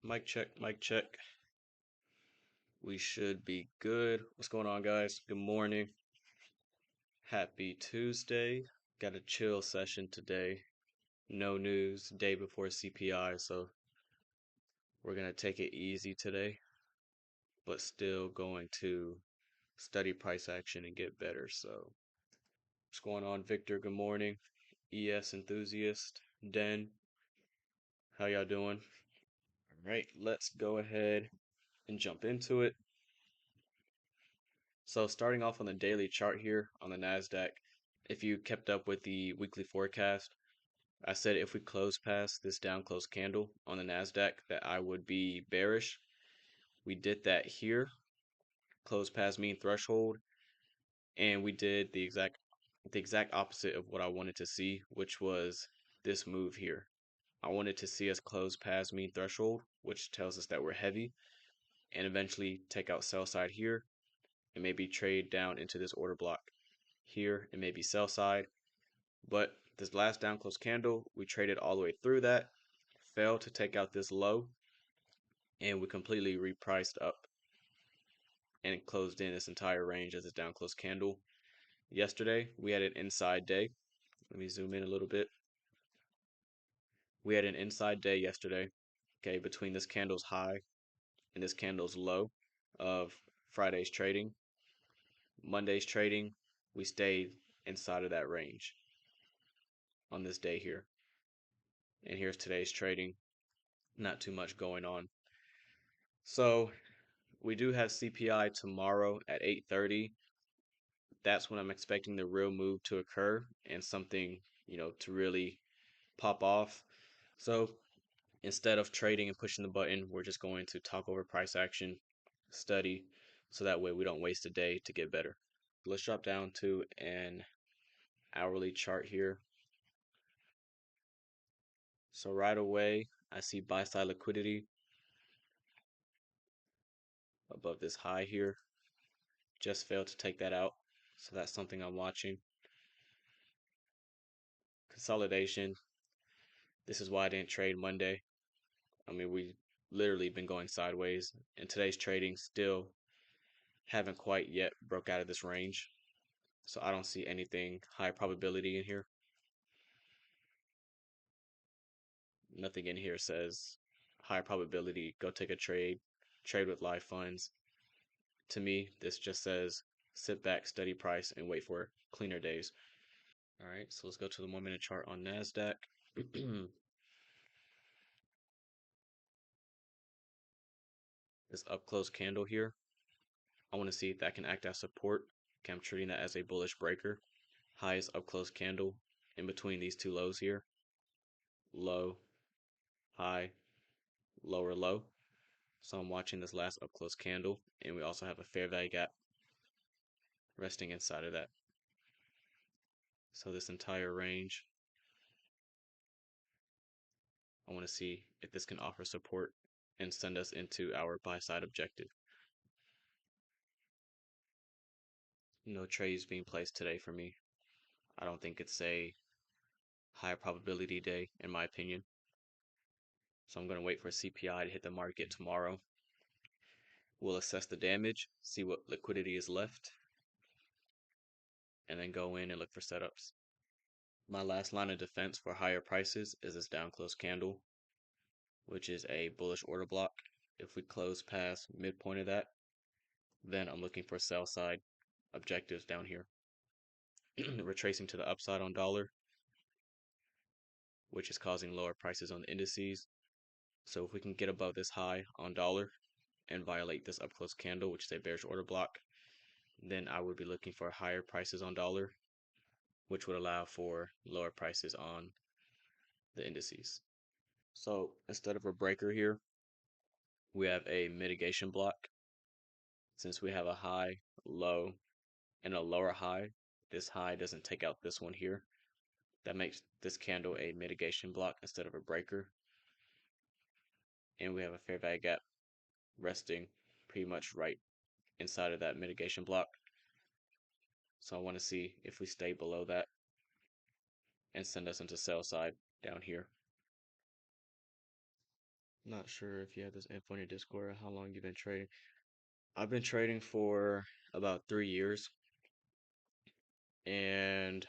Mic check, mic check. We should be good. What's going on, guys? Good morning. Happy Tuesday. Got a chill session today. No news, day before CPI, so we're going to take it easy today, but still going to study price action and get better. So, what's going on, Victor? Good morning. ES enthusiast, Den. How y'all doing? All right, let's go ahead and jump into it. So starting off on the daily chart here on the Nasdaq, if you kept up with the weekly forecast, I said if we close past this down close candle on the Nasdaq that I would be bearish. We did that here, close past mean threshold, and we did the exact opposite of what I wanted to see, which was this move here. I wanted to see us close past mean threshold, which tells us that we're heavy, and eventually take out sell side here and maybe trade down into this order block here and maybe sell side. But this last down close candle, we traded all the way through that, failed to take out this low, and we completely repriced up and closed in this entire range as a down close candle. Yesterday, we had an inside day. Let me zoom in a little bit. We had an inside day yesterday, okay, between this candle's high and this candle's low of Friday's trading. Monday's trading, we stayed inside of that range on this day here. And here's today's trading. Not too much going on. So we do have CPI tomorrow at 8:30. That's when I'm expecting the real move to occur and something, to really pop off. So instead of trading and pushing the button, we're just going to talk over price action, study, so that way we don't waste a day to get better. Let's drop down to an hourly chart here. So right away, I see buy side liquidity above this high here. Just failed to take that out. So that's something I'm watching. Consolidation. This is why I didn't trade Monday. I mean, we literally been going sideways, and today's trading still haven't quite yet broke out of this range. So I don't see anything high probability in here. Nothing in here says high probability, go take a trade with live funds. To me, this just says sit back, study price, and wait for cleaner days. All right, so let's go to the 1 minute chart on Nasdaq. This up close candle here, I want to see if that can act as support. Okay, I'm treating that as a bullish breaker. Highest up close candle in between these two lows here. Low, high, lower low. So I'm watching this last up close candle, and we also have a fair value gap resting inside of that. So this entire range, I want to see if this can offer support and send us into our buy side objective. No trades being placed today for me. I don't think it's a high probability day in my opinion. So I'm going to wait for CPI to hit the market tomorrow. We'll assess the damage, see what liquidity is left, and then go in and look for setups. My last line of defense for higher prices is this down close candle, which is a bullish order block. If we close past midpoint of that, then I'm looking for sell side objectives down here. Retracing to the upside on dollar, which is causing lower prices on the indices. So if we can get above this high on dollar and violate this up close candle, which is a bearish order block, then I would be looking for higher prices on dollar, which would allow for lower prices on the indices. So instead of a breaker here, we have a mitigation block. Since we have a high, low, and a lower high, this high doesn't take out this one here. That makes this candle a mitigation block instead of a breaker. And we have a fair value gap resting pretty much right inside of that mitigation block. So I want to see if we stay below that and send us into sell side down here. Not sure if you have this info on your Discord or how long you've been trading. I've been trading for about 3 years and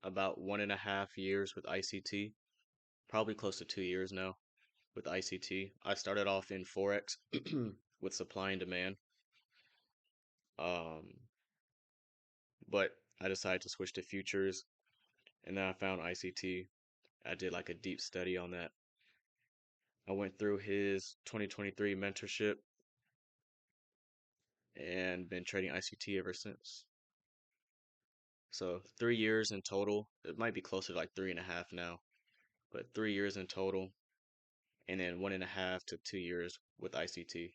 about 1.5 years with ICT, probably close to 2 years now with ICT. I started off in Forex with supply and demand, um, but I decided to switch to futures, and then I found ICT. I did like a deep study on that. I went through his 2023 mentorship and been trading ICT ever since. So 3 years in total. It might be closer to like 3.5 now, but 3 years in total, and then 1.5 to 2 years with ICT.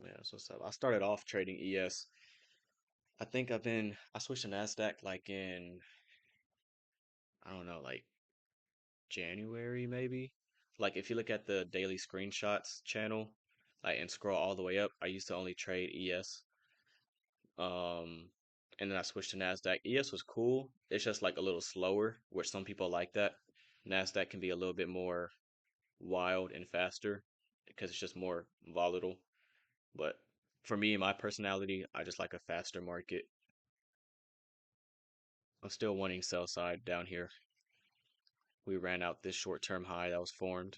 Yeah, so I started off trading ES. I switched to Nasdaq like in, I don't know, like January maybe. Like if you look at the daily screenshots channel, like and scroll all the way up, I used to only trade ES. Um, and then I switched to Nasdaq. ES was cool. It's just like a little slower, which some people like that. Nasdaq can be a little bit more wild and faster because it's just more volatile. But for me, my personality, I just like a faster market. I'm still wanting sell side down here. We ran out this short-term high that was formed.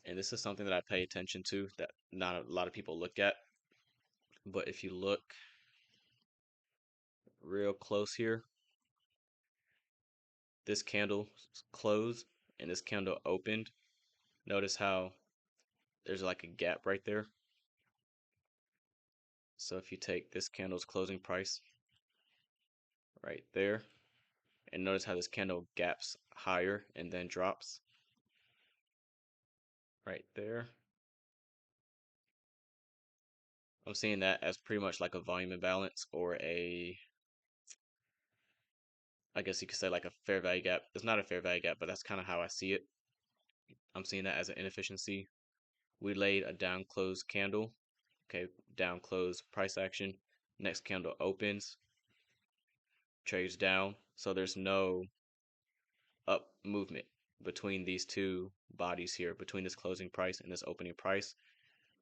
And this is something that I pay attention to that not a lot of people look at. But if you look real close here, this candle closed and this candle opened. Notice how there's like a gap right there. So if you take this candle's closing price right there, and notice how this candle gaps higher and then drops right there. I'm seeing that as pretty much like a volume imbalance or I guess you could say like a fair value gap. It's not a fair value gap, but that's kind of how I see it. I'm seeing that as an inefficiency. We laid a down close candle. Okay, down close price action. Next candle opens, trades down. So there's no up movement between these two bodies here, between this closing price and this opening price.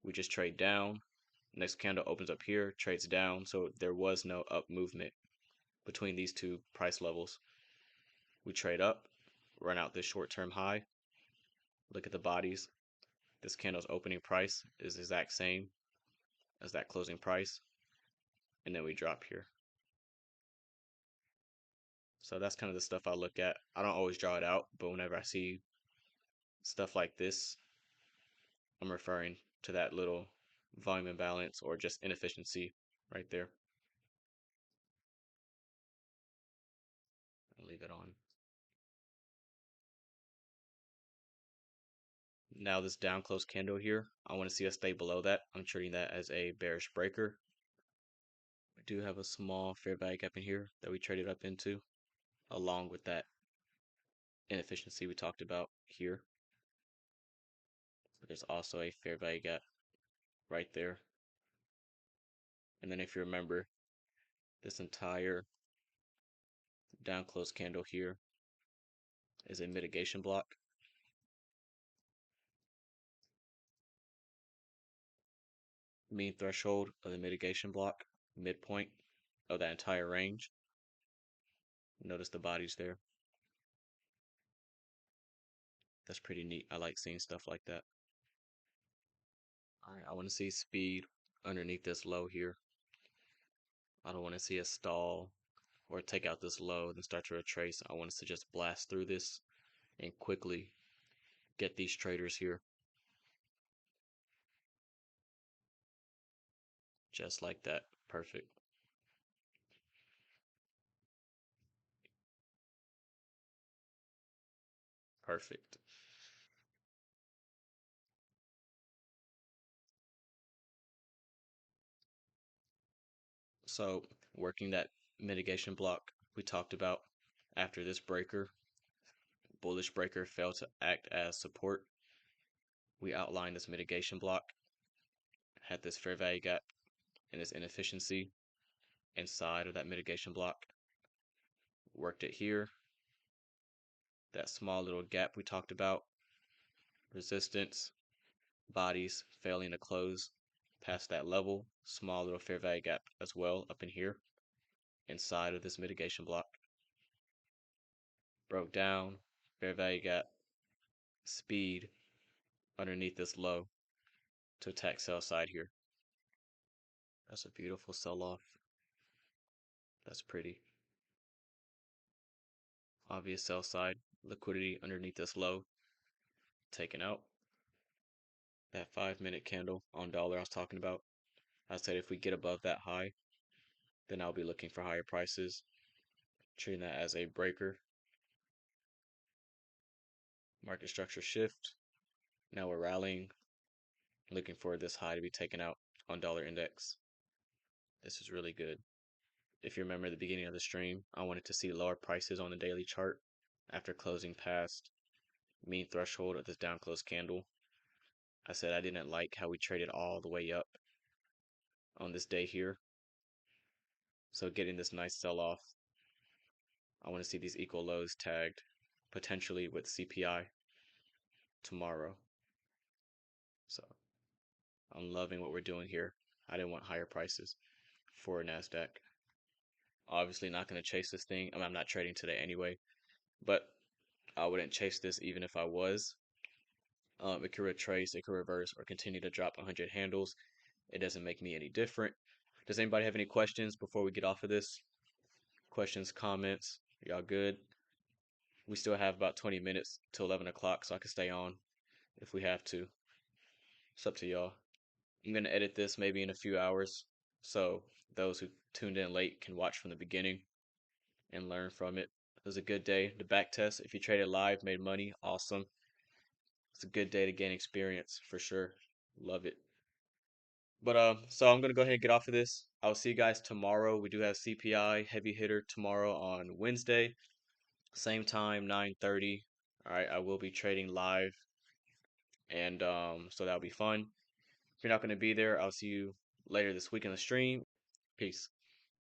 We just trade down. Next candle opens up here, trades down. So there was no up movement between these two price levels. We trade up, run out this short-term high. Look at the bodies. This candle's opening price is the exact same as that closing price. And then we drop here. So that's kind of the stuff I look at. I don't always draw it out, but whenever I see stuff like this, I'm referring to that little volume imbalance or just inefficiency right there. I'll leave it on. Now this down close candle here, I want to see us stay below that. I'm treating that as a bearish breaker. We do have a small fair value gap in here that we traded up into, along with that inefficiency we talked about here. But there's also a fair value gap right there. And then if you remember, this entire down close candle here is a mitigation block. Mean threshold of the mitigation block, midpoint of that entire range. Notice the bodies there. That's pretty neat. I like seeing stuff like that. All right, I want to see speed underneath this low here. I don't want to see a stall or take out this low then start to retrace. I want us to just blast through this and quickly get these traders here. Just like that. Perfect. Perfect. So working that mitigation block we talked about after this breaker, bullish breaker failed to act as support. We outlined this mitigation block, had this fair value gap and this inefficiency inside of that mitigation block, worked it here, that small little gap we talked about, resistance, bodies failing to close past that level, small little fair value gap as well up in here inside of this mitigation block. Broke down, fair value gap, speed underneath this low to attack sell side here. That's a beautiful sell-off. That's pretty. Obvious sell side, liquidity underneath this low, taken out. That 5-minute candle on dollar I was talking about. I said if we get above that high, then I'll be looking for higher prices, treating that as a breaker. Market structure shift. Now we're rallying, looking for this high to be taken out on dollar index. This is really good. If you remember the beginning of the stream, I wanted to see lower prices on the daily chart after closing past mean threshold of this down close candle. I said I didn't like how we traded all the way up on this day here. So getting this nice sell-off, I want to see these equal lows tagged, potentially with CPI tomorrow. So I'm loving what we're doing here. I didn't want higher prices for Nasdaq. Obviously not going to chase this thing. I mean, I'm not trading today anyway, but I wouldn't chase this even if I was. It could retrace, it could reverse, or continue to drop 100 handles. It doesn't make me any different. Does anybody have any questions before we get off of this? Questions, comments? Y'all good? We still have about 20 minutes till 11 o'clock, so I can stay on if we have to. It's up to y'all. I'm going to edit this maybe in a few hours, so those who tuned in late can watch from the beginning and learn from it. It was a good day. The back test, if you traded live, made money, awesome. It's a good day to gain experience for sure. Love it. But so I'm gonna go ahead and get off of this. I'll see you guys tomorrow. We do have CPI heavy hitter tomorrow on Wednesday, same time, 9:30. All right, I will be trading live, and so that'll be fun. If you're not gonna be there, I'll see you later this week in the stream. Peace.